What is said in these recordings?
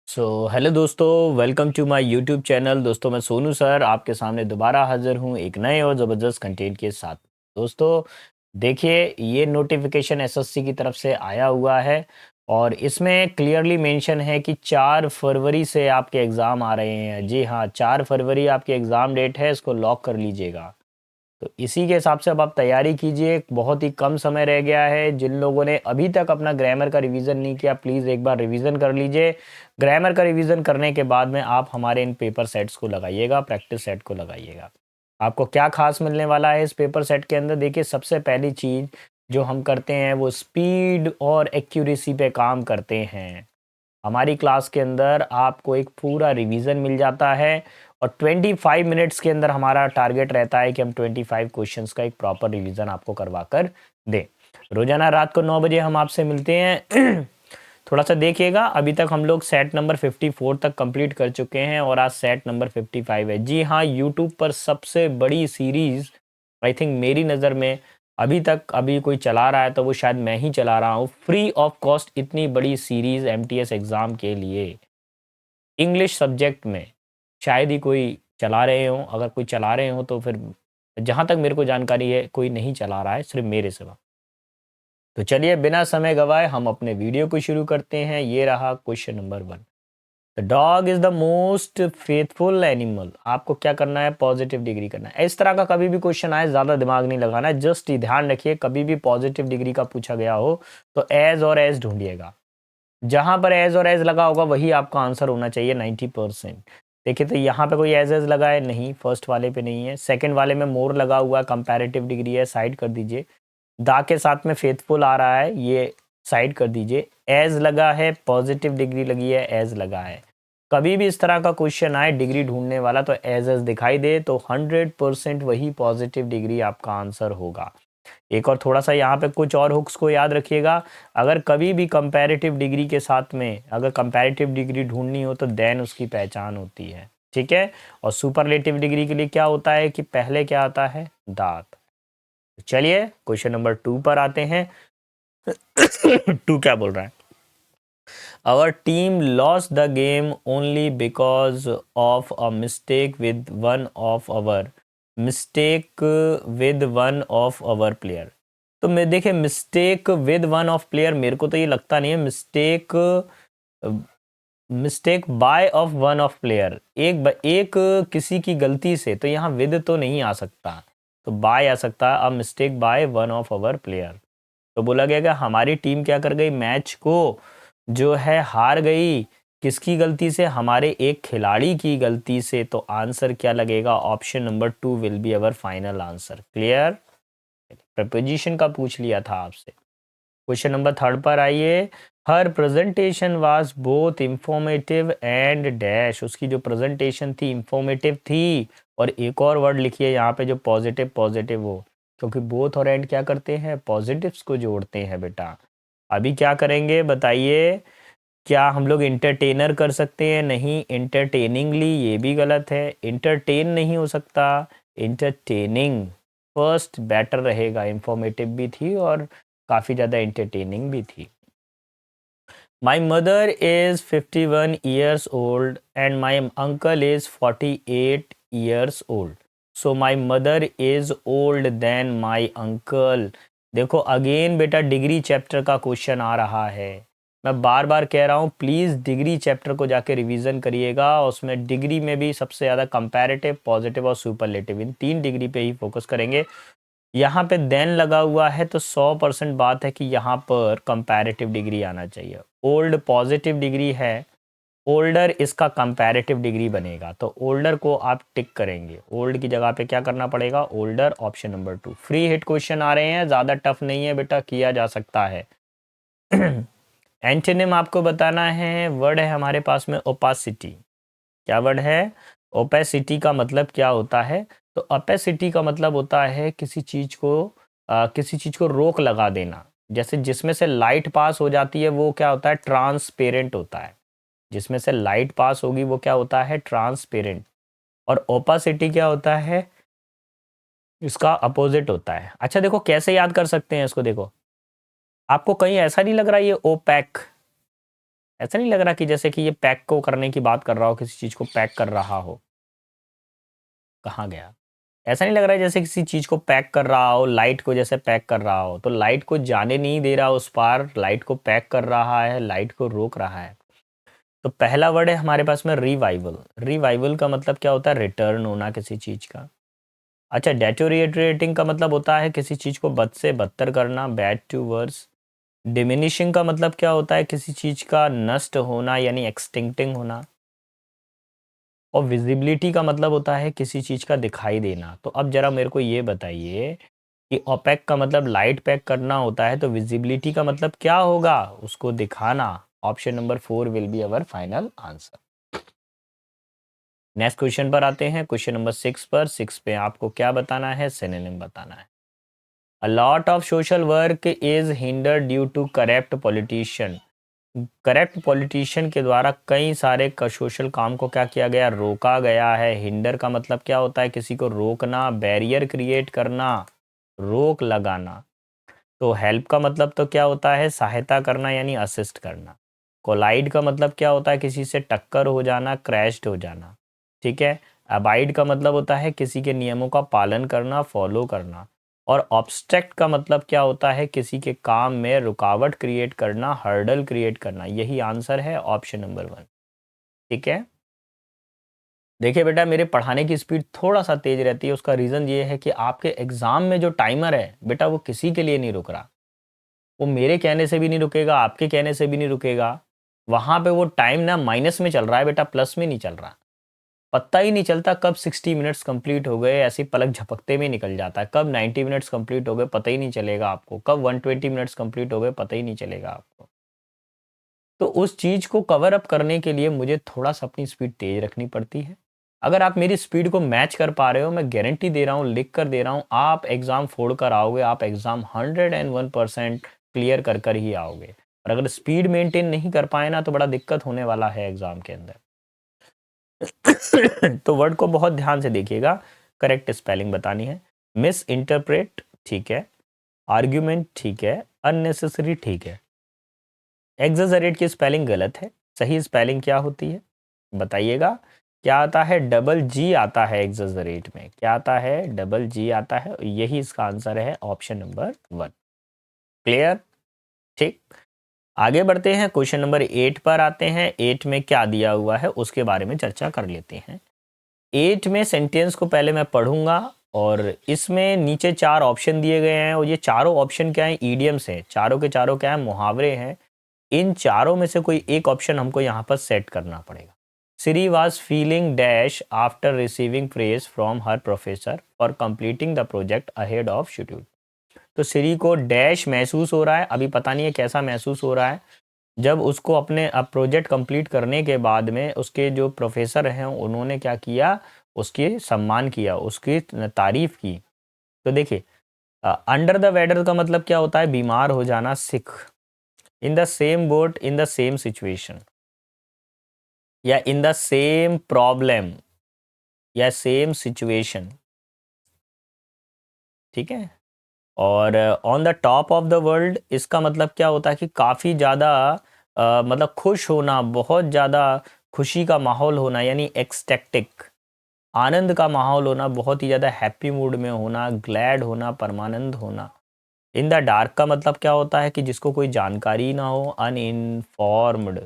Hello दोस्तों, welcome to my YouTube channel. दोस्तों, मैं सोनू सर आपके सामने दोबारा हाजिर हूँ एक नए और ज़बरदस्त कंटेंट के साथ। दोस्तों, देखिए, ये नोटिफिकेशन एसएससी की तरफ से आया हुआ है और इसमें क्लियरली मेंशन है कि 4 फरवरी से आपके एग्ज़ाम आ रहे हैं। जी हाँ, 4 फरवरी आपकी एग्ज़ाम डेट है, इसको लॉक कर लीजिएगा। तो इसी के हिसाब से अब आप तैयारी कीजिए। बहुत ही कम समय रह गया है। जिन लोगों ने अभी तक अपना ग्रामर का रिवीजन नहीं किया, प्लीज़ एक बार रिवीजन कर लीजिए। ग्रामर का रिवीजन करने के बाद में आप हमारे इन पेपर सेट्स को लगाइएगा, प्रैक्टिस सेट को लगाइएगा। आपको क्या खास मिलने वाला है इस पेपर सेट के अंदर? देखिए, सबसे पहली चीज़ जो हम करते हैं वो स्पीड और एक्यूरेसी पे काम करते हैं। हमारी क्लास के अंदर आपको एक पूरा रिवीजन मिल जाता है और 25 मिनट्स के अंदर हमारा टारगेट रहता है कि हम 25 क्वेश्चंस का एक प्रॉपर रिवीजन आपको करवा कर दें। रोजाना रात को 9 बजे हम आपसे मिलते हैं। थोड़ा सा देखिएगा, अभी तक हम लोग सेट नंबर 54 तक कंप्लीट कर चुके हैं और आज सेट नंबर 55 है। जी हाँ, यूट्यूब पर सबसे बड़ी सीरीज आई थिंक मेरी नज़र में अभी तक अभी कोई चला रहा है तो वो शायद मैं ही चला रहा हूँ। फ्री ऑफ कॉस्ट इतनी बड़ी सीरीज एमटीएस एग्ज़ाम के लिए इंग्लिश सब्जेक्ट में शायद ही कोई चला रहे हो। अगर कोई चला रहे हो तो फिर जहाँ तक मेरे को जानकारी है कोई नहीं चला रहा है, सिर्फ मेरे सिवा। तो चलिए, बिना समय गवाए हम अपने वीडियो को शुरू करते हैं। ये रहा question number 1। The dog is the most faithful animal. आपको क्या करना है? पॉजिटिव डिग्री करना है। इस तरह का कभी भी क्वेश्चन आए, ज़्यादा दिमाग नहीं लगाना है। जस्ट ध्यान रखिए, कभी भी पॉजिटिव डिग्री का पूछा गया हो तो एज और एज ढूंढिएगा। जहां पर एज और एज लगा होगा वही आपका आंसर होना चाहिए 90%। देखिए, तो यहाँ पे कोई एज एज लगा है नहीं, फर्स्ट वाले पे नहीं है। सेकंड वाले में मोर लगा हुआ है, कंपैरेटिव डिग्री है, साइड कर दीजिए। दा के साथ में फेथफुल आ रहा है, ये साइड कर दीजिए। एज लगा है, पॉजिटिव डिग्री लगी है, एज लगा है। कभी भी इस तरह का क्वेश्चन आए डिग्री ढूंढने वाला तो एज एज दिखाई दे तो 100% वही पॉजिटिव डिग्री आपका आंसर होगा। एक और थोड़ा सा यहाँ पे कुछ और हुक्स को याद रखिएगा। अगर कभी भी कंपैरेटिव डिग्री के साथ में अगर कंपैरेटिव डिग्री ढूंढनी हो तो देन उसकी पहचान होती है, ठीक है। और सुपरलेटिव डिग्री के लिए क्या होता है कि पहले क्या आता है? दांत। चलिए क्वेश्चन नंबर 2 पर आते हैं। 2 क्या बोल रहा है? Our team lost the game only because of a mistake with one of our player। तो मैं देखिए, mistake with one of player, मेरे को तो ये लगता नहीं है। Mistake by of one of player, एक किसी की गलती से, तो यहाँ विद तो नहीं आ सकता, तो बाय आ सकता है। अब mistake by one of our player, तो बोला गया कि हमारी टीम क्या कर गई? मैच को जो है हार गई। किसकी गलती से? हमारे एक खिलाड़ी की गलती से। तो आंसर क्या लगेगा? Option number 2 will be our final answer. Clear? Preposition का पूछ लिया था आपसे। क्वेश्चन नंबर 3 पर आइए। हर presentation was both informative and dash. उसकी जो प्रेजेंटेशन थी इंफॉर्मेटिव थी, और एक और वर्ड लिखिए यहाँ पे जो पॉजिटिव पॉजिटिव हो, क्योंकि बोथ और एंड क्या करते हैं? पॉजिटिव्स को जोड़ते हैं बेटा। अभी क्या करेंगे बताइए? क्या हम लोग इंटरटेनर कर सकते हैं? नहीं। इंटरटेनिंगली, ये भी गलत है। इंटरटेन नहीं हो सकता, इंटरटेनिंग फर्स्ट बेटर रहेगा। इंफॉर्मेटिव भी थी और काफ़ी ज़्यादा इंटरटेनिंग भी थी। My mother is 51 years old and my uncle is 48 years old. So my mother is old then my uncle. देखो, अगेन बेटा डिग्री चैप्टर का क्वेश्चन आ रहा है। मैं बार बार कह रहा हूँ, प्लीज़ डिग्री चैप्टर को जाके रिवीजन करिएगा। उसमें डिग्री में भी सबसे ज़्यादा कंपैरेटिव, पॉजिटिव और सुपरलेटिव, इन 3 डिग्री पे ही फोकस करेंगे। यहाँ पे देन लगा हुआ है तो 100% बात है कि यहाँ पर कंपैरेटिव डिग्री आना चाहिए। ओल्ड पॉजिटिव डिग्री है, ओल्डर इसका कंपैरेटिव डिग्री बनेगा, तो ओल्डर को आप टिक करेंगे। ओल्ड की जगह पे क्या करना पड़ेगा? Older. Option number 2। Free hit question आ रहे हैं, ज़्यादा टफ नहीं है बेटा, किया जा सकता है। एंटोनिम आपको बताना है। वर्ड है हमारे पास में ओपासिटी। क्या वर्ड है? ओपेसिटी का मतलब क्या होता है? तो ओपेसिटी का मतलब होता है किसी चीज को रोक लगा देना। जैसे जिसमें से लाइट पास हो जाती है वो क्या होता है? ट्रांसपेरेंट होता है। जिसमें से लाइट पास होगी वो क्या होता है? ट्रांसपेरेंट। और ओपासिटी क्या होता है? इसका अपोजिट होता है। अच्छा देखो कैसे याद कर सकते हैं इसको। देखो, आपको कहीं ऐसा नहीं लग रहा ये ओपैक? ऐसा नहीं लग रहा कि जैसे कि ये पैक को करने की बात कर रहा हो, किसी चीज़ को पैक कर रहा हो? कहाँ गया? ऐसा नहीं लग रहा है जैसे किसी चीज़ को पैक कर रहा हो, लाइट को जैसे पैक कर रहा हो, तो लाइट को जाने नहीं दे रहा उस पार, लाइट को पैक कर रहा है, लाइट को रोक रहा है। तो पहला वर्ड है हमारे पास में रिवाइवल। रिवाइवल का मतलब क्या होता है? रिटर्न होना किसी चीज़ का। अच्छा, डेटोरिएटिंग का मतलब होता है किसी चीज़ को बद से बदतर करना, बैड टू वर्स। डिमिनिशिंग का मतलब क्या होता है? किसी चीज़ का नष्ट होना यानी एक्सटिंक्टिंग होना। और विजिबिलिटी का मतलब होता है किसी चीज़ का दिखाई देना। तो अब ज़रा मेरे को ये बताइए कि ओपेक का मतलब लाइट पैक करना होता है, तो विजिबिलिटी का मतलब क्या होगा? उसको दिखाना। Option number 4 will be our final answer. Next question पर आते हैं, क्वेश्चन नंबर 6 पर। 6 पे आपको क्या बताना है? सिनोनिम बताना है। A lot of social work is hindered due to corrupt politician. Corrupt politician के द्वारा कई सारे सोशल काम को क्या किया गया? रोका गया है। हिंडर का मतलब क्या होता है? किसी को रोकना, बैरियर क्रिएट करना, रोक लगाना। तो हेल्प का मतलब तो क्या होता है? सहायता करना यानी असिस्ट करना। कोलाइड का मतलब क्या होता है? किसी से टक्कर हो जाना, क्रैश्ड हो जाना। ठीक है। अबाइड का मतलब होता है किसी के नियमों का पालन करना, फॉलो करना। और ऑब्स्ट्रक्ट का मतलब क्या होता है? किसी के काम में रुकावट क्रिएट करना, हर्डल क्रिएट करना। यही आंसर है ऑप्शन नंबर 1। ठीक है। देखिए बेटा, मेरे पढ़ाने की स्पीड थोड़ा सा तेज रहती है, उसका रीज़न ये है कि आपके एग्ज़ाम में जो टाइमर है बेटा, वो किसी के लिए नहीं रुक रहा। वो मेरे कहने से भी नहीं रुकेगा, आपके कहने से भी नहीं रुकेगा। वहाँ पे वो टाइम ना माइनस में चल रहा है बेटा, प्लस में नहीं चल रहा। पता ही नहीं चलता कब 60 मिनट्स कंप्लीट हो गए, ऐसे ही पलक झपकते में निकल जाता है। कब 90 मिनट्स कंप्लीट हो गए पता ही नहीं चलेगा आपको, कब 120 मिनट्स कंप्लीट हो गए पता ही नहीं चलेगा आपको। तो उस चीज़ को कवर अप करने के लिए मुझे थोड़ा-सा अपनी स्पीड तेज़ रखनी पड़ती है। अगर आप मेरी स्पीड को मैच कर पा रहे हो, मैं गारंटी दे रहा हूँ, लिख कर दे रहा हूँ, आप एग्ज़ाम फोड़ कर आओगे, आप एग्ज़ाम 101% क्लियर कर ही आओगे। और अगर स्पीड मेंटेन नहीं कर पाए ना, तो बड़ा दिक्कत होने वाला है एग्ज़ाम के अंदर। तो वर्ड को बहुत ध्यान से देखिएगा, करेक्ट स्पेलिंग बतानी है। मिस इंटरप्रेट ठीक है, आर्ग्यूमेंट ठीक है, अननेसेसरी ठीक है। एग्जैजरेट की स्पेलिंग गलत है, सही स्पेलिंग क्या होती है बताइएगा? क्या आता है? डबल जी आता है एग्जैजरेट में। क्या आता है? डबल जी आता है। यही इसका आंसर है ऑप्शन नंबर 1। क्लियर? ठीक। आगे बढ़ते हैं, क्वेश्चन नंबर 8 पर आते हैं। 8 में क्या दिया हुआ है उसके बारे में चर्चा कर लेते हैं। 8 में सेंटेंस को पहले मैं पढ़ूंगा, और इसमें नीचे 4 ऑप्शन दिए गए हैं, और ये चारों ऑप्शन क्या है? ईडियम्स हैं। चारों के चारों क्या है? मुहावरे हैं। इन चारों में से कोई एक ऑप्शन हमको यहाँ पर सेट करना पड़ेगा। Siri was feeling dash after receiving praise from her professor for completing the project ahead of schedule. तो सिरी को डैश महसूस हो रहा है, अभी पता नहीं है कैसा महसूस हो रहा है, जब उसको अपने अब प्रोजेक्ट कंप्लीट करने के बाद में उसके जो प्रोफेसर हैं उन्होंने क्या किया? उसकी सम्मान किया, उसकी तारीफ की। तो देखिए, अंडर द वेदर का मतलब क्या होता है? बीमार हो जाना, sick. In the same boat, in the same situation, या इन द सेम प्रॉब्लम, या सेम सिचुएशन। ठीक है। और on the top of the world, इसका मतलब क्या होता है? कि काफ़ी ज़्यादा मतलब खुश होना, बहुत ज़्यादा खुशी का माहौल होना यानी एक्सटेक्टिक। आनंद का माहौल होना, बहुत ही ज़्यादा हैप्पी मूड में होना, ग्लैड होना, परमानंद होना। इन द डार्क का मतलब क्या होता है? कि जिसको कोई जानकारी ना हो, अनइनफॉर्म्ड।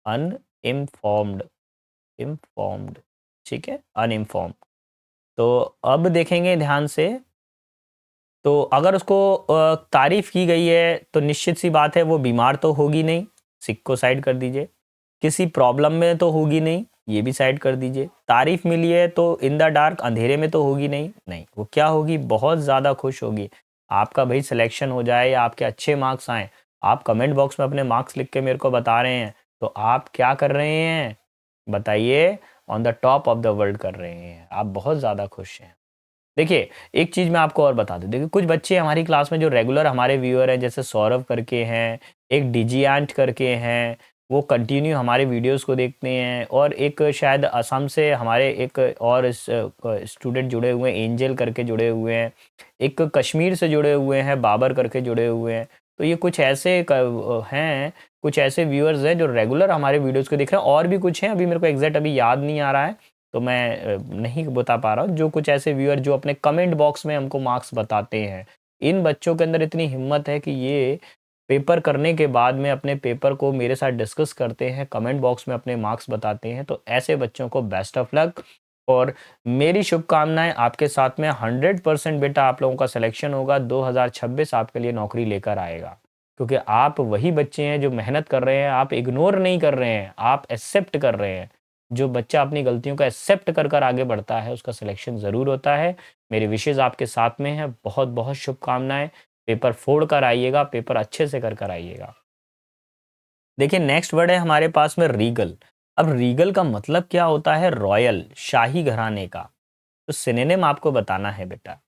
Uninformed, informed. ठीक है, अनइन्फॉर्म्ड। तो अब देखेंगे ध्यान से, तो अगर उसको तारीफ की गई है तो निश्चित सी बात है वो बीमार तो होगी नहीं, सिक को साइड कर दीजिए। किसी प्रॉब्लम में तो होगी नहीं, ये भी साइड कर दीजिए। तारीफ मिली है तो इन द डार्क, अंधेरे में तो होगी नहीं, नहीं वो क्या होगी? बहुत ज़्यादा खुश होगी। आपका भाई सिलेक्शन हो जाए या आपके अच्छे मार्क्स आए, आप कमेंट बॉक्स में अपने मार्क्स लिख के मेरे को बता रहे हैं, तो आप क्या कर रहे हैं बताइए? On the top of the world कर रहे हैं, आप बहुत ज़्यादा खुश हैं। देखिए, एक चीज़ मैं आपको और बता दूँ, देखिए कुछ बच्चे हमारी क्लास में जो रेगुलर हमारे व्यूअर हैं, जैसे सौरभ करके हैं, एक डिजियांट करके हैं, वो कंटिन्यू हमारे वीडियोज़ को देखते हैं, और एक शायद असम से हमारे एक और स्टूडेंट जुड़े हुए हैं, एंजल करके जुड़े हुए हैं, एक कश्मीर से जुड़े हुए हैं, बाबर करके जुड़े हुए हैं। तो ये कुछ ऐसे हैं, कुछ ऐसे व्यूअर्स हैं जो रेगुलर हमारे वीडियोज़ को देख रहे हैं, और भी कुछ हैं, अभी मेरे को एग्ज़ैक्ट अभी याद नहीं आ रहा है, तो मैं नहीं बता पा रहा हूँ। जो कुछ ऐसे व्यूअर जो अपने कमेंट बॉक्स में हमको मार्क्स बताते हैं, इन बच्चों के अंदर इतनी हिम्मत है कि ये पेपर करने के बाद में अपने पेपर को मेरे साथ डिस्कस करते हैं, कमेंट बॉक्स में अपने मार्क्स बताते हैं, तो ऐसे बच्चों को बेस्ट ऑफ लक और मेरी शुभकामनाएँ आपके साथ में। 100% बेटा आप लोगों का सिलेक्शन होगा, 2026 आपके लिए नौकरी लेकर आएगा। क्योंकि आप वही बच्चे हैं जो मेहनत कर रहे हैं, आप इग्नोर नहीं कर रहे हैं, आप एक्सेप्ट कर रहे हैं। जो बच्चा अपनी गलतियों को एक्सेप्ट कर आगे बढ़ता है, उसका सिलेक्शन ज़रूर होता है। मेरी विशेज़ आपके साथ में है, बहुत-बहुत शुभकामनाएँ। पेपर फोड़ कर आइएगा, पेपर अच्छे से कर आइएगा। देखिए नेक्स्ट वर्ड है हमारे पास में रीगल। अब रीगल का मतलब क्या होता है? रॉयल, शाही घराने का। तो सिनोनिम आपको बताना है बेटा,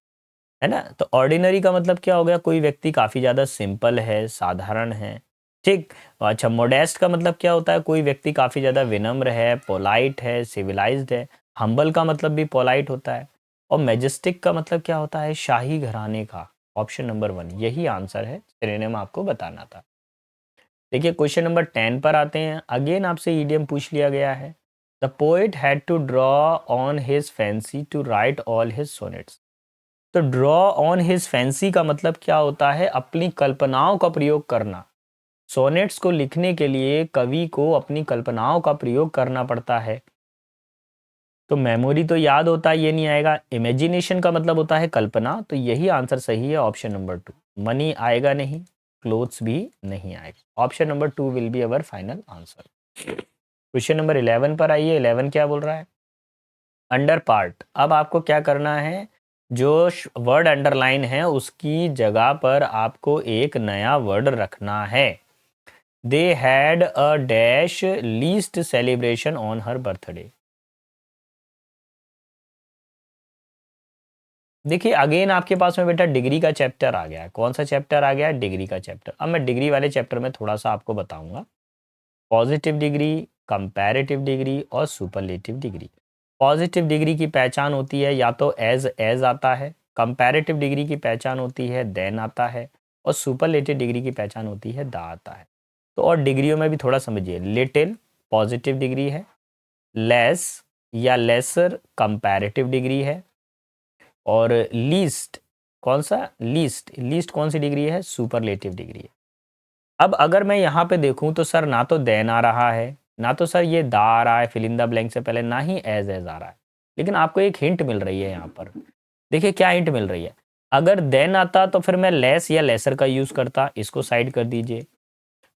है ना? तो ऑर्डिनरी का मतलब क्या हो गया? कोई व्यक्ति काफ़ी ज़्यादा सिंपल है, साधारण है, ठीक? अच्छा, मॉडेस्ट का मतलब क्या होता है? कोई व्यक्ति काफ़ी ज़्यादा विनम्र है, पोलाइट है, सिविलाइज्ड है। हम्बल का मतलब भी पोलाइट होता है। और मैजेस्टिक का मतलब क्या होता है? शाही घराने का। ऑप्शन नंबर 1 यही आंसर है, सिनोनिम आपको बताना था। देखिए क्वेश्चन नंबर 10 पर आते हैं। अगेन आपसे ईडियम पूछ लिया गया है। The poet had to draw on his fancy to write all his sonnets. तो ड्रॉ ऑन हिज फैंसी का मतलब क्या होता है? अपनी कल्पनाओं का प्रयोग करना। सोनेट्स को लिखने के लिए कवि को अपनी कल्पनाओं का प्रयोग करना पड़ता है। तो मेमोरी तो याद होता है, ये नहीं आएगा। इमेजिनेशन का मतलब होता है कल्पना, तो यही आंसर सही है, ऑप्शन नंबर 2। मनी आएगा नहीं, क्लोथ्स भी नहीं आएगा। Option number 2 will be our final answer. Question number 11 पर आइए। 11 क्या बोल रहा है? Under part. अब आपको क्या करना है? जो वर्ड अंडरलाइन है उसकी जगह पर आपको एक नया वर्ड रखना है। They had a dash least celebration on her birthday. देखिए अगेन आपके पास में बेटा डिग्री का चैप्टर आ गया है। कौन सा चैप्टर आ गया है? डिग्री का चैप्टर। अब मैं डिग्री वाले चैप्टर में थोड़ा सा आपको बताऊंगा। पॉजिटिव डिग्री, कंपैरेटिव डिग्री और सुपरलेटिव डिग्री। पॉजिटिव डिग्री की पहचान होती है या तो एज आता है, कंपैरेटिव डिग्री की पहचान होती है देन आता है, और सुपरलेटिव डिग्री की पहचान होती है दा आता है। तो और डिग्रियों में भी थोड़ा समझिए। लिटिल पॉजिटिव डिग्री है, लेस या लेसर कंपैरेटिव डिग्री है, और लीस्ट कौन सा? लीस्ट लीस्ट कौन सी डिग्री है? सुपरलेटिव डिग्री है। अब अगर मैं यहाँ पे देखूँ तो सर ना तो देन आ रहा है, ना तो सर ये दा आ रहा है फिल इन द ब्लैंक से पहले, ना ही एज आ रहा है। लेकिन आपको एक हिंट मिल रही है यहाँ पर। देखिए क्या हिंट मिल रही है? अगर देन आता तो फिर मैं लेस या लेसर का यूज़ करता, इसको साइड कर दीजिए।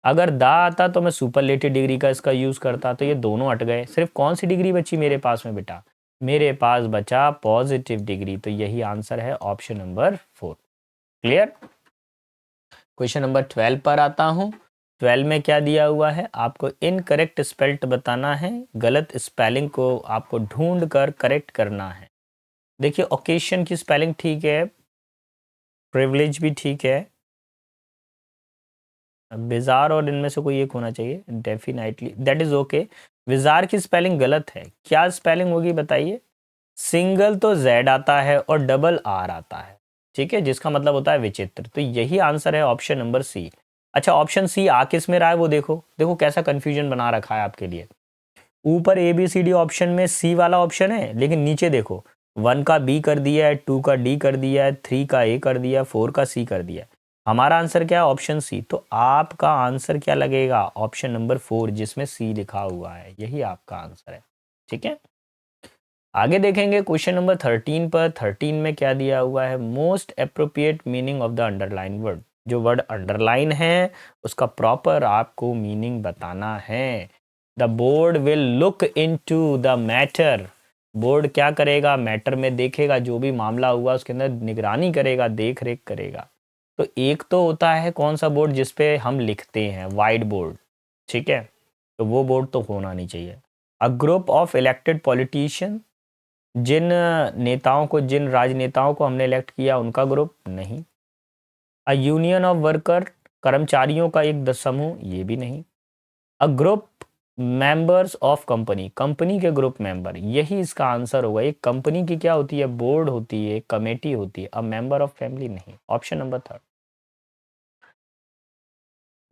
अगर दा आता तो मैं सुपरलेटिव डिग्री का इसका यूज़ करता, तो ये दोनों हट गए। सिर्फ कौन सी डिग्री बची मेरे पास में बेटा? मेरे पास बचा पॉजिटिव डिग्री, तो यही आंसर है, option number 4। Clear? Question number 12 पर आता हूँ। 12 में क्या दिया हुआ है? आपको इनकरेक्ट स्पेल्ट बताना है, गलत स्पेलिंग को आपको ढूंढ कर करेक्ट करना है। देखिए ओकेशन की स्पेलिंग ठीक है, प्रिविलेज भी ठीक है, बिजार और इनमें से कोई एक होना चाहिए, डेफिनेटली दैट इज ओके। विजार की स्पेलिंग गलत है, क्या स्पेलिंग होगी बताइए? सिंगल तो जेड आता है और डबल आर आता है, ठीक है, जिसका मतलब होता है विचित्र। तो यही आंसर है, ऑप्शन नंबर सी। अच्छा ऑप्शन सी आ किस में रहा है वो देखो, देखो कैसा कंफ्यूजन बना रखा है आपके लिए। ऊपर A B C D option में सी वाला ऑप्शन है, लेकिन नीचे देखो 1 का बी कर दिया है, 2 का डी कर दिया है, 3 का ए कर दिया है, 4 का सी कर दिया है। हमारा आंसर क्या है? Option C. तो आपका आंसर क्या लगेगा? ऑप्शन नंबर 4 जिसमें सी लिखा हुआ है, यही आपका आंसर है। ठीक है, आगे देखेंगे क्वेश्चन नंबर 13 पर। 13 में क्या दिया हुआ है? Most appropriate meaning of the underline word. जो वर्ड अंडरलाइन है उसका प्रॉपर आपको मीनिंग बताना है। The board will look into the matter. Board क्या करेगा? मैटर में देखेगा, जो भी मामला हुआ उसके अंदर निगरानी करेगा, देख रेख करेगा। तो एक तो होता है कौन सा बोर्ड जिसपे हम लिखते हैं? वाइट बोर्ड, ठीक है, तो वो बोर्ड तो होना नहीं चाहिए। A group of elected politician, जिन नेताओं को, जिन राजनेताओं को हमने इलेक्ट किया उनका ग्रुप नहीं। अ यूनियन ऑफ वर्कर, कर्मचारियों का एक समूह, ये भी नहीं। A group members of company, company के ग्रुप मेंबर, यही इसका आंसर होगा। एक कंपनी की क्या होती है? बोर्ड होती है, कमेटी होती है। अ मेंबर ऑफ फैमिली नहीं, ऑप्शन नंबर 3।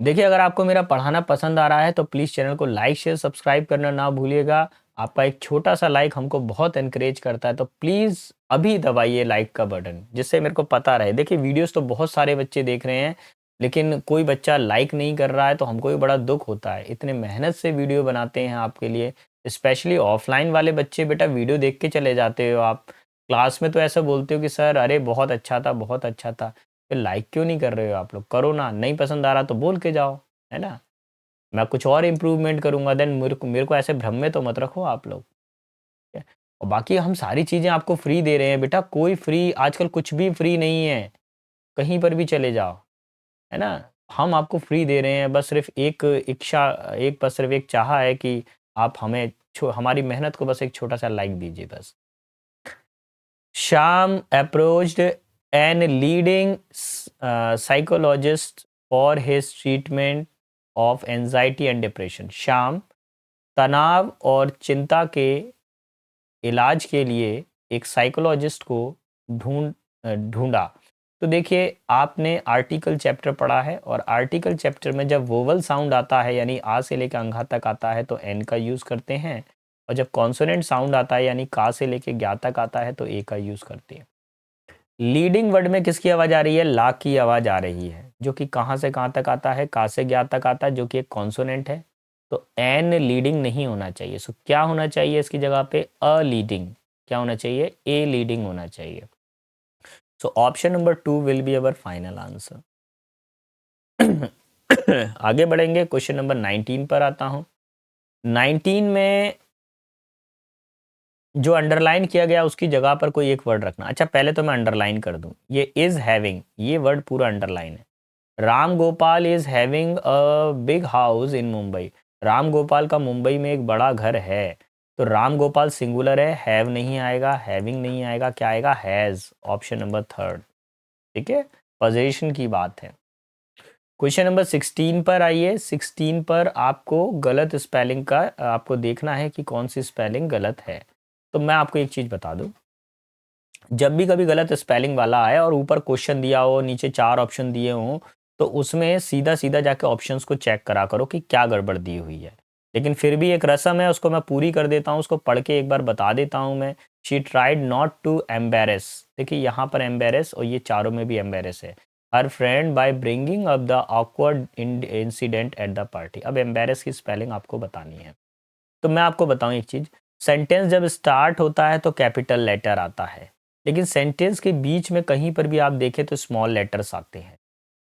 देखिए, अगर आपको मेरा पढ़ाना पसंद आ रहा है तो प्लीज़ चैनल को लाइक, शेयर, सब्सक्राइब करना ना भूलिएगा। आपका एक छोटा-सा लाइक हमको बहुत एनकरेज करता है, तो प्लीज़ अभी दबाइए लाइक का बटन, जिससे मेरे को पता रहे। देखिए, वीडियोज़ तो बहुत सारे बच्चे देख रहे हैं, लेकिन कोई बच्चा लाइक नहीं कर रहा है, तो हमको भी बड़ा दुःख होता है। इतने मेहनत से वीडियो बनाते हैं आपके लिए, स्पेशली ऑफ़लाइन वाले बच्चे, बेटा वीडियो देख के चले जाते हो आप। क्लास में तो ऐसा बोलते हो कि सर अरे बहुत अच्छा था, बहुत अच्छा था। फिर लाइक क्यों नहीं कर रहे हो आप लोग? करो ना, नहीं पसंद आ रहा तो बोल के जाओ, है ना? मैं कुछ और इम्प्रूवमेंट करूँगा, देन मेरे को ऐसे भ्रम में तो मत रखो आप लोग, ठीक है? और बाकी हम सारी चीज़ें आपको फ्री दे रहे हैं बेटा, कोई फ्री आजकल कुछ भी फ्री नहीं है, कहीं पर भी चले जाओ, है ना? हम आपको फ्री दे रहे हैं, बस सिर्फ़ एक इच्छा बस सिर्फ़ एक चाह है कि आप हमें हमारी मेहनत को बस एक छोटा-सा लाइक दीजिए बस। Sham approached an leading psychologist for his treatment of anxiety and depression. Shyam तनाव और चिंता के इलाज के लिए एक साइकोलॉजिस्ट को ढूंढा। तो देखिए, आपने आर्टिकल चैप्टर पढ़ा है और आर्टिकल चैप्टर में जब वोवल साउंड आता है यानी आ से लेकर अंघा तक आता है तो एन का यूज़ करते हैं, और जब कॉन्सोनेंट साउंड आता है यानी का से लेके ज्ञा तक आता है तो ए का यूज़ करते हैं। लीडिंग वर्ड में किसकी आवाज़ आ रही है? ला की आवाज़ आ रही है, जो कि कहाँ से कहाँ तक आता है? का से ज्ञा तक आता है, जो कि एक कॉन्सोनेंट है। तो एन लीडिंग नहीं होना चाहिए। सो क्या होना चाहिए इसकी जगह पे? A leading. क्या होना चाहिए? ए लीडिंग होना चाहिए। So option number 2 will be our final answer. आगे बढ़ेंगे, क्वेश्चन नंबर 19 पर आता हूँ। 19 में जो अंडरलाइन किया गया उसकी जगह पर कोई एक वर्ड रखना। अच्छा, पहले तो मैं अंडरलाइन कर दूं, ये इज हैविंग, ये वर्ड पूरा अंडरलाइन है। Ram Gopal is having a big house in Mumbai. Ram Gopal का मुंबई में एक बड़ा घर है। तो राम गोपाल सिंगुलर है, हैव नहीं आएगा, हैविंग नहीं आएगा, क्या आएगा? हैज। ऑप्शन नंबर थर्ड, ठीक है, पोजीशन की बात है। क्वेश्चन नंबर 16 पर आइए। 16 पर आपको गलत स्पेलिंग का आपको देखना है कि कौन सी स्पेलिंग गलत है। तो मैं आपको एक चीज़ बता दूं, जब भी कभी गलत स्पेलिंग वाला आए और ऊपर क्वेश्चन दिया हो, नीचे 4 ऑप्शन दिए हों, तो उसमें सीधा-सीधा जाके ऑप्शंस को चेक करा करो कि क्या गड़बड़ दी हुई है। लेकिन फिर भी एक रस्म है, उसको मैं पूरी कर देता हूँ, उसको पढ़ के एक बार बता देता हूँ मैं। She tried not to embarrass. देखिए यहाँ पर एम्बैरेस और ये चारों में भी एम्बैरेस है। हर friend by bringing up the awkward incident at the party. अब एम्बैरेस की स्पेलिंग आपको बतानी है। तो मैं आपको बताऊँ एक चीज़, सेंटेंस जब स्टार्ट होता है तो कैपिटल लेटर आता है, लेकिन सेंटेंस के बीच में कहीं पर भी आप देखें तो स्मॉल लेटर्स आते हैं।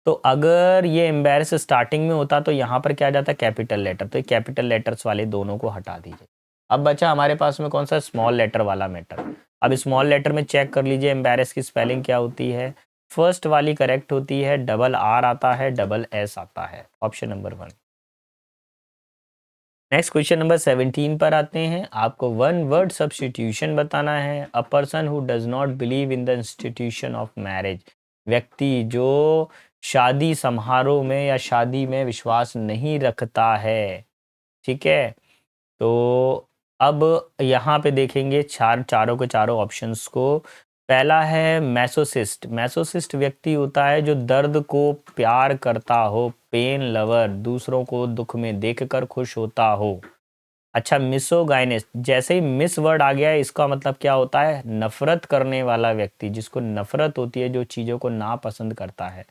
तो अगर ये एम्बैरेस स्टार्टिंग में होता तो यहाँ पर क्या आ जाता? Capital letter. तो ये कैपिटल लेटर्स वाले दोनों को हटा दीजिए। अब बचा हमारे पास में कौन सा? स्मॉल लेटर वाला मैटर। अब स्मॉल लेटर में चेक कर लीजिए एम्बैरेस की स्पेलिंग क्या होती है। फर्स्ट वाली करेक्ट होती है, डबल आर आता है, डबल एस आता है। Option number 1। Next question number 17 पर आते हैं। आपको वन वर्ड सब्स्टिट्यूशन बताना है। A person who does not believe in the institution of marriage. व्यक्ति जो शादी समारोह में या शादी में विश्वास नहीं रखता है, ठीक है। तो अब यहाँ पे देखेंगे चारों के चारों ऑप्शंस को। पहला है मैसोसिस्ट। मैसोसिस्ट व्यक्ति होता है जो दर्द को प्यार करता हो, पेन लवर, दूसरों को दुख में देखकर खुश होता हो। अच्छा, मिसोगाइनिस्ट, जैसे ही मिस वर्ड आ गया है इसका मतलब क्या होता है? नफरत करने वाला व्यक्ति, जिसको नफरत होती है, जो चीज़ों को नापसंद करता है।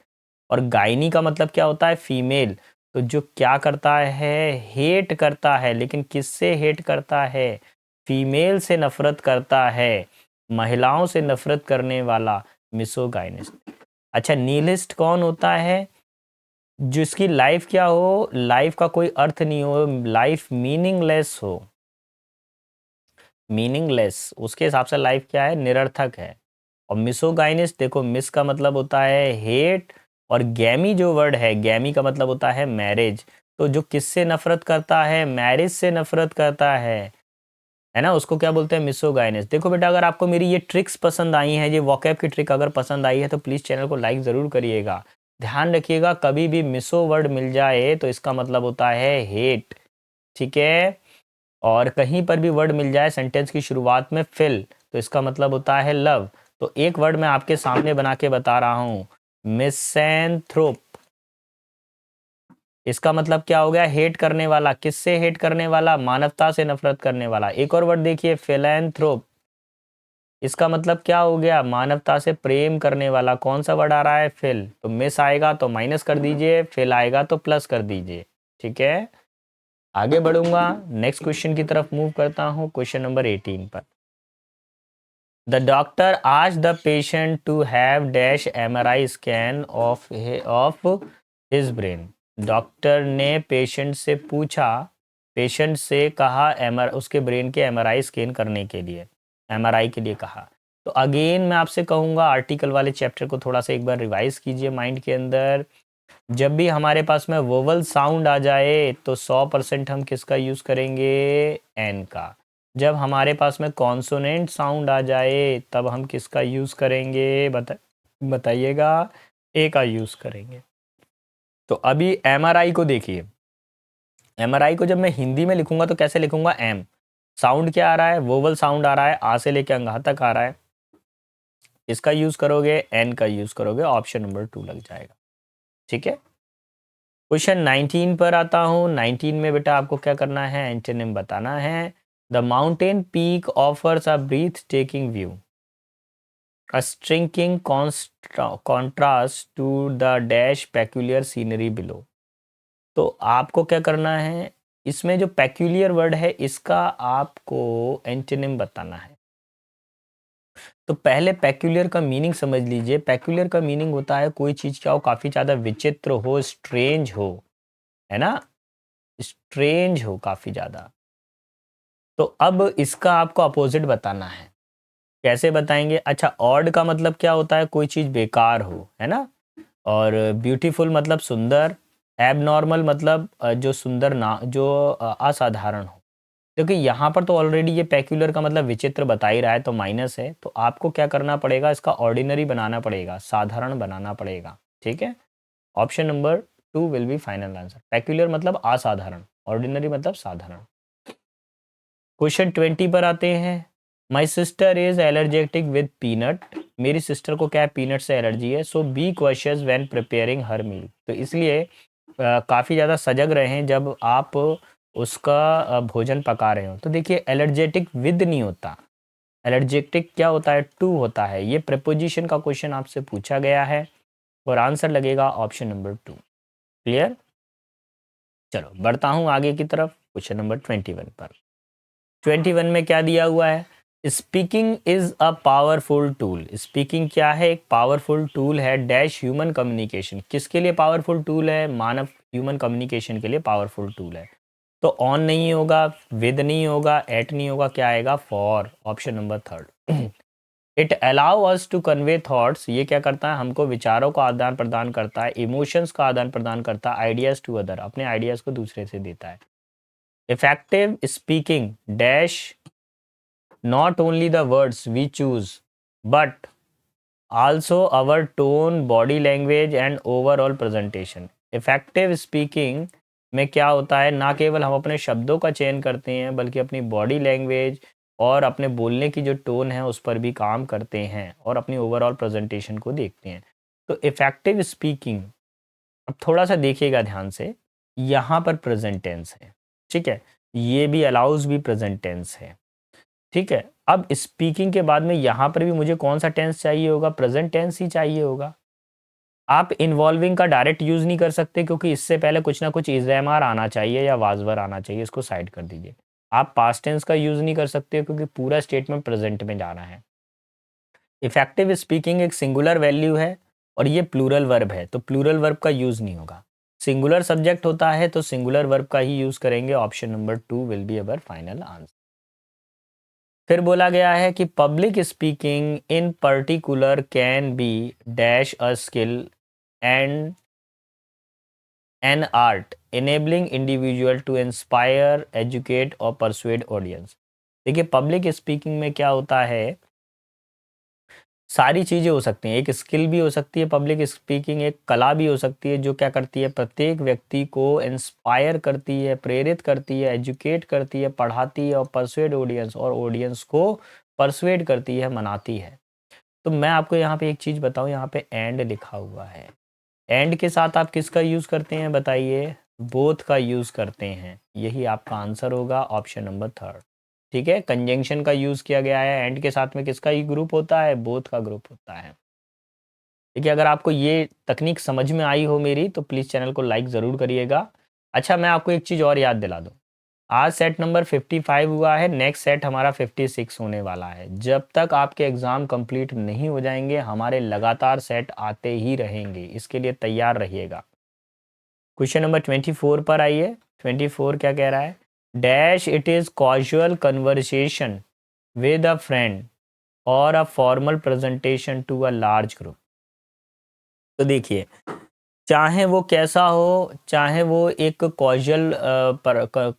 और गायनी का मतलब क्या होता है? फीमेल। तो जो क्या करता है? हेट करता है, लेकिन किससे हेट करता है? फीमेल से नफरत करता है। महिलाओं से नफरत करने वाला मिसोगाइनिस्ट। अच्छा, नीलिस्ट कौन होता है? जिसकी लाइफ क्या हो? लाइफ का कोई अर्थ नहीं हो, लाइफ मीनिंगलेस हो। मीनिंगलेस, उसके हिसाब से लाइफ क्या है? निरर्थक है। और मिसोगाइनिस्ट, देखो मिस का मतलब होता है हेट, और गैमी जो वर्ड है, गैमी का मतलब होता है मैरिज। तो जो किससे नफरत करता है? मैरिज से नफरत करता है ना, उसको क्या बोलते हैं? मिसोगाइनिस्ट। देखो बेटा, अगर आपको मेरी ये ट्रिक्स पसंद आई हैं, ये वोकैब की ट्रिक अगर पसंद आई है तो प्लीज़ चैनल को लाइक ज़रूर करिएगा। ध्यान रखिएगा, कभी भी मिसो वर्ड मिल जाए तो इसका मतलब होता है हेट, ठीक है। और कहीं पर भी वर्ड मिल जाए सेंटेंस की शुरुआत में फिल, तो इसका मतलब होता है लव। तो एक वर्ड मैं आपके सामने बना के बता रहा हूँ, मिसैंथ्रोप। इसका मतलब क्या हो गया? हेट करने वाला। किससे हेट करने वाला? मानवता से नफरत करने वाला। एक और वर्ड देखिए, फिलैंथ्रोप। इसका मतलब क्या हो गया? मानवता से प्रेम करने वाला। कौन सा वर्ड आ रहा है? फिल। तो मिस आएगा तो माइनस कर दीजिए, फिल आएगा तो प्लस कर दीजिए। ठीक है, आगे बढ़ूंगा, नेक्स्ट क्वेश्चन की तरफ मूव करता हूं, क्वेश्चन नंबर 18 पर। The doctor asked the patient to have dash MRI scan of his brain. Doctor ने पेशेंट से पूछा, पेशेंट से कहा एमआर उसके ब्रेन के एमआरआई स्कैन करने के लिए, एमआरआई के लिए कहा। तो अगेन मैं आपसे कहूँगा आर्टिकल वाले चैप्टर को थोड़ा सा एक बार रिवाइज कीजिए माइंड के अंदर। जब भी हमारे पास में वोवल साउंड आ जाए तो 100% हम किसका यूज़ करेंगे? एन का। जब हमारे पास में कॉन्सोनेंट साउंड आ जाए तब हम किसका यूज़ करेंगे? बताइएगा। ए का यूज़ करेंगे। तो अभी एमआरआई को देखिए, एमआरआई को जब मैं हिंदी में लिखूंगा तो कैसे लिखूंगा? एम। साउंड क्या आ रहा है? वोवल साउंड आ रहा है, आ से लेकर अंगहा तक आ रहा है। इसका यूज़ करोगे, एन का यूज़ करोगे, ऑप्शन नंबर 2 लग जाएगा। ठीक है, क्वेश्चन 19 पर आता हूँ। 19 में बेटा आपको क्या करना है? एंटोनिम बताना है। The mountain peak offers a breathtaking view, a striking contrast to the dash peculiar scenery below. तो आपको क्या करना है? इसमें जो पेक्यूलियर वर्ड है इसका आपको एंटोनिम बताना है। तो पहले पेक्यूलियर का मीनिंग समझ लीजिए। पेक्यूलियर का मीनिंग होता है कोई चीज़ क्या हो, काफ़ी ज़्यादा विचित्र हो, स्ट्रेंज हो, है ना? स्ट्रेंज हो काफ़ी ज़्यादा। तो अब इसका आपको अपोजिट बताना है। कैसे बताएंगे? अच्छा, ऑड का मतलब क्या होता है? कोई चीज़ बेकार हो, है ना? और ब्यूटीफुल मतलब सुंदर। एबनॉर्मल मतलब जो सुंदर ना, जो असाधारण हो। क्योंकि यहाँ पर तो ऑलरेडी ये पेक्यूलर का मतलब विचित्र बता ही रहा है तो माइनस है। तो आपको क्या करना पड़ेगा? इसका ऑर्डिनरी बनाना पड़ेगा, साधारण बनाना पड़ेगा। ठीक है, option number 2 will B final answer. Peculiar मतलब असाधारण, ऑर्डिनरी मतलब साधारण। क्वेश्चन 20 पर आते हैं। My sister is allergic with peanut. मेरी सिस्टर को क्या है? पीनट से एलर्जी है। सो बी कॉशियस व्हेन प्रिपेयरिंग हर मील। तो इसलिए काफ़ी ज़्यादा सजग रहें जब आप उसका भोजन पका रहे हो। तो देखिए, एलर्जेटिक विद नहीं होता, एलर्जेटिक क्या होता है? टू होता है। ये प्रपोजिशन का क्वेश्चन आपसे पूछा गया है और आंसर लगेगा ऑप्शन नंबर 2। क्लियर? चलो बढ़ता हूँ आगे की तरफ, क्वेश्चन नंबर 21 पर। 21 में क्या दिया हुआ है? Speaking is a powerful tool. Speaking क्या है? एक पावरफुल टूल है डैश ह्यूमन कम्युनिकेशन। किसके लिए पावरफुल टूल है? मानव ह्यूमन कम्युनिकेशन के लिए पावरफुल टूल है। तो ऑन नहीं होगा, विद नहीं होगा, एट नहीं होगा, क्या आएगा? For, option number 3। It allow us to convey thoughts. ये क्या करता है? हमको विचारों का आदान प्रदान करता है, इमोशंस का आदान प्रदान करता है, आइडियाज टू अदर, अपने आइडियाज को दूसरे से देता है। Effective speaking dash not only the words we choose but also our tone, body language and overall presentation। Effective speaking में क्या होता है? ना केवल हम अपने शब्दों का चयन करते हैं बल्कि अपनी बॉडी लैंग्वेज और अपने बोलने की जो टोन है उस पर भी काम करते हैं और अपनी ओवरऑल प्रेजेंटेशन को देखते हैं। तो इफेक्टिव स्पीकिंग, अब थोड़ा सा देखिएगा ध्यान से, यहाँ पर प्रेजेंट टेंस है। ठीक है, ये भी अलाउज भी प्रेजेंट टेंस है। ठीक है, अब स्पीकिंग के बाद में यहाँ पर भी मुझे कौन सा टेंस चाहिए होगा? प्रेजेंट टेंस ही चाहिए होगा। आप इन्वॉल्विंग का डायरेक्ट यूज़ नहीं कर सकते क्योंकि इससे पहले कुछ ना कुछ इज़ेमार आना चाहिए या वाजवर आना चाहिए, इसको साइड कर दीजिए। आप पास्ट टेंस का यूज़ नहीं कर सकते क्योंकि पूरा स्टेटमेंट प्रेजेंट में जाना है। इफेक्टिव स्पीकिंग एक सिंगुलर वैल्यू है और ये प्लूरल वर्ब है, तो प्लूरल वर्ब का यूज़ नहीं होगा। सिंगुलर सब्जेक्ट होता है तो सिंगुलर वर्ब का ही यूज़ करेंगे। Option number 2 will be our final answer. फिर बोला गया है कि public speaking in particular can be dash a skill and an art enabling individual to inspire, educate और परसुएड ऑडियंस। देखिए, पब्लिक स्पीकिंग में क्या होता है? सारी चीज़ें हो सकती हैं। एक स्किल भी हो सकती है पब्लिक स्पीकिंग, एक कला भी हो सकती है जो क्या करती है? प्रत्येक व्यक्ति को इंस्पायर करती है, प्रेरित करती है, एजुकेट करती है, पढ़ाती है और परसुएड ऑडियंस, और ऑडियंस को परसुएड करती है, मनाती है। तो मैं आपको यहाँ पे एक चीज़ बताऊँ, यहाँ पे एंड लिखा हुआ है। एंड के साथ आप किसका यूज़ करते हैं बताइए? बोथ का यूज़ करते हैं। यही आपका आंसर होगा ऑप्शन नंबर थर्ड। ठीक है, कंजंक्शन का यूज़ किया गया है, एंड के साथ में किसका ही ग्रुप होता है, बोथ का ग्रुप होता है। देखिए, अगर आपको ये तकनीक समझ में आई हो मेरी, तो प्लीज़ चैनल को लाइक ज़रूर करिएगा। अच्छा, मैं आपको एक चीज़ और याद दिला दूँ। आज सेट नंबर 55 हुआ है, नेक्स्ट सेट हमारा 56 होने वाला है। जब तक आपके एग्ज़ाम कंप्लीट नहीं हो जाएँगे, हमारे लगातार सेट आते ही रहेंगे। इसके लिए तैयार रहिएगा। क्वेश्चन नंबर 24 पर आइए। 24 क्या कह रहा है? Dash it is casual conversation with a friend और a formal presentation to a large group. तो देखिए, चाहे वो कैसा हो, चाहे वो एक कॉजुअल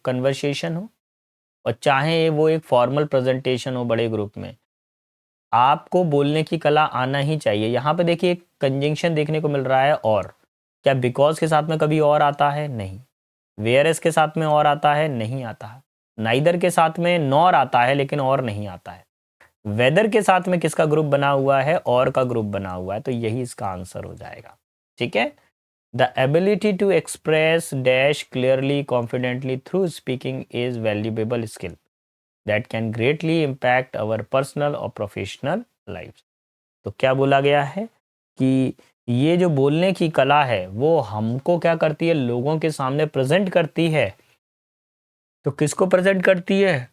कन्वर्सेशन हो और चाहे वो एक फॉर्मल प्रेजेंटेशन हो बड़े ग्रुप में, आपको बोलने की कला आना ही चाहिए। यहाँ पे देखिए एक कंजंक्शन देखने को मिल रहा है और। क्या बिकॉज़ के साथ में कभी और आता है? नहीं। वेयरएज़ के साथ में और आता है? नहीं आता है। नाइदर के साथ में नॉर आता है लेकिन और नहीं आता है। वेदर के साथ में किसका ग्रुप बना हुआ है? और का ग्रुप बना हुआ है, तो यही इसका आंसर हो जाएगा। ठीक है? The ability to express dash clearly confidently through speaking is valuable skill that can greatly impact our personal और प्रोफेशनल लाइफ। तो क्या बोला गया है कि ये जो बोलने की कला है वो हमको क्या करती है, लोगों के सामने प्रेजेंट करती है। तो किसको प्रेजेंट करती है?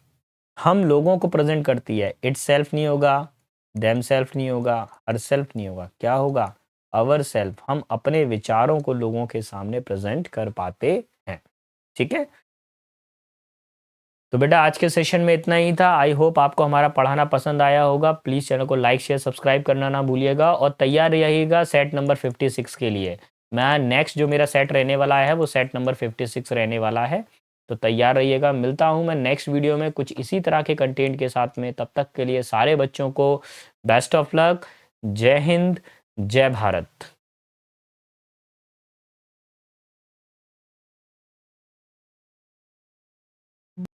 हम लोगों को प्रेजेंट करती है। इट सेल्फ नहीं होगा, देम सेल्फ नहीं होगा, हर सेल्फ नहीं होगा, क्या होगा? Our self. हम अपने विचारों को लोगों के सामने प्रेजेंट कर पाते हैं। ठीक है, तो बेटा आज के सेशन में इतना ही था। आई होप आपको हमारा पढ़ाना पसंद आया होगा। प्लीज़ चैनल को लाइक शेयर सब्सक्राइब करना ना भूलिएगा और तैयार रहिएगा सेट नंबर 56 के लिए। मैं नेक्स्ट जो मेरा सेट रहने वाला है वो सेट नंबर 56 रहने वाला है। तो तैयार रहिएगा। मिलता हूँ मैं नेक्स्ट वीडियो में कुछ इसी तरह के कंटेंट के साथ में। तब तक के लिए सारे बच्चों को बेस्ट ऑफ लक। जय हिंद, जय भारत।